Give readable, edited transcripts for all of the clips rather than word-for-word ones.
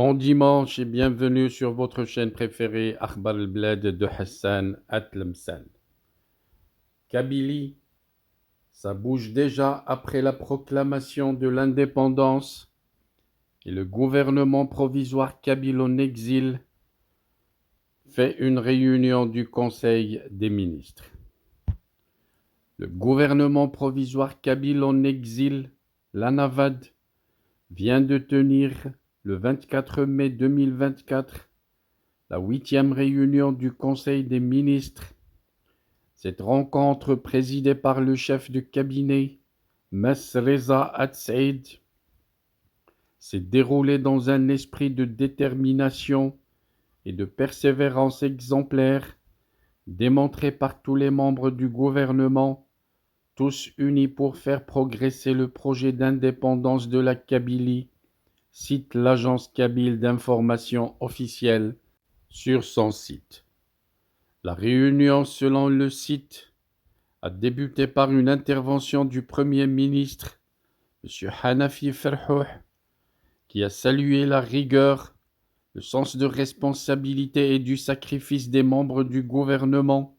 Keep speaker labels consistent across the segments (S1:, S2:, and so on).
S1: Bon dimanche et bienvenue sur votre chaîne préférée Akhbar al-Bled de Hassan Atlemsan. Kabylie, ça bouge déjà après la proclamation de l'indépendance et le gouvernement provisoire kabyle en exil fait une réunion du Conseil des ministres. Le gouvernement provisoire kabyle en exil, l'ANAVAD, vient de tenir le 24 mai 2024 la 8e réunion du Conseil des ministres. Cette rencontre présidée par le chef de cabinet, Mess Reza At-Said, s'est déroulée dans un esprit de détermination et de persévérance exemplaire, démontré par tous les membres du gouvernement, tous unis pour faire progresser le projet d'indépendance de la Kabylie, cite l'agence kabyle d'information officielle sur son site. La réunion, selon le site, a débuté par une intervention du Premier ministre, M. Hanafi Ferhouh, qui a salué la rigueur, le sens de responsabilité et du sacrifice des membres du gouvernement.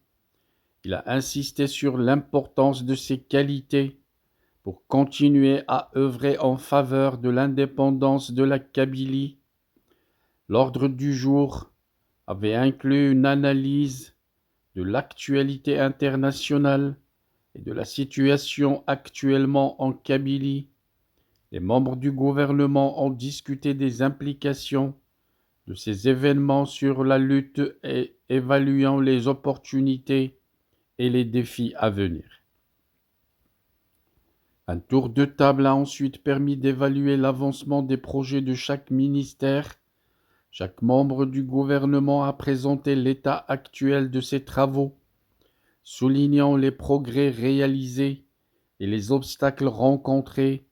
S1: Il a insisté sur l'importance de ces qualités pour continuer à œuvrer en faveur de l'indépendance de la Kabylie. L'ordre du jour avait inclus une analyse de l'actualité internationale et de la situation actuellement en Kabylie. Les membres du gouvernement ont discuté des implications de ces événements sur la lutte et évaluant les opportunités et les défis à venir. Un tour de table a ensuite permis d'évaluer l'avancement des projets de chaque ministère. Chaque membre du gouvernement a présenté l'état actuel de ses travaux, soulignant les progrès réalisés et les obstacles rencontrés,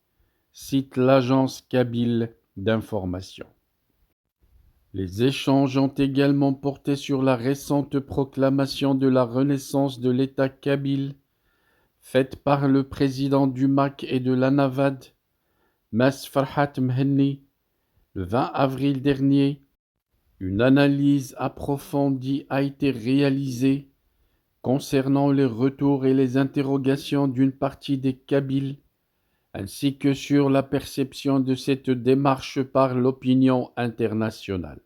S1: cite l'agence kabyle d'information. Les échanges ont également porté sur la récente proclamation de la renaissance de l'État kabyle, faite par le président du MAK et de l'ANAVAD, Mess Farhat Mhenni, le 20 avril dernier. Une analyse approfondie a été réalisée concernant les retours et les interrogations d'une partie des Kabyles, ainsi que sur la perception de cette démarche par l'opinion internationale.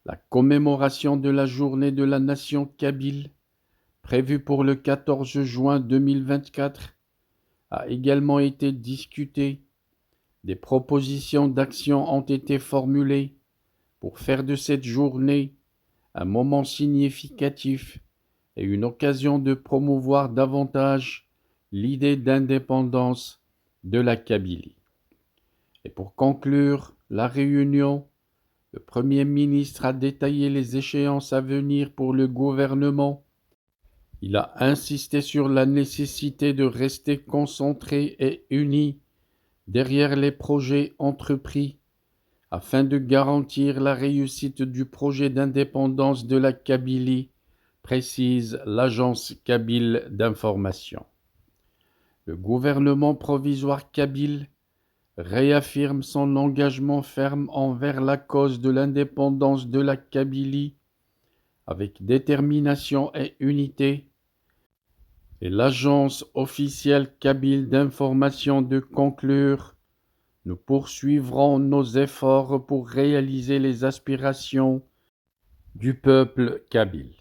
S1: La commémoration de la journée de la nation kabyle, prévue pour le 14 juin 2024, a également été discutée. Des propositions d'action ont été formulées pour faire de cette journée un moment significatif et une occasion de promouvoir davantage l'idée d'indépendance de la Kabylie. Et pour conclure la réunion, le Premier ministre a détaillé les échéances à venir pour le gouvernement. Il a insisté sur la nécessité de rester concentré et uni derrière les projets entrepris afin de garantir la réussite du projet d'indépendance de la Kabylie, précise l'agence kabyle d'information. Le gouvernement provisoire kabyle réaffirme son engagement ferme envers la cause de l'indépendance de la Kabylie avec détermination et unité, et l'agence officielle kabyle d'information de conclure: nous poursuivrons nos efforts pour réaliser les aspirations du peuple kabyle.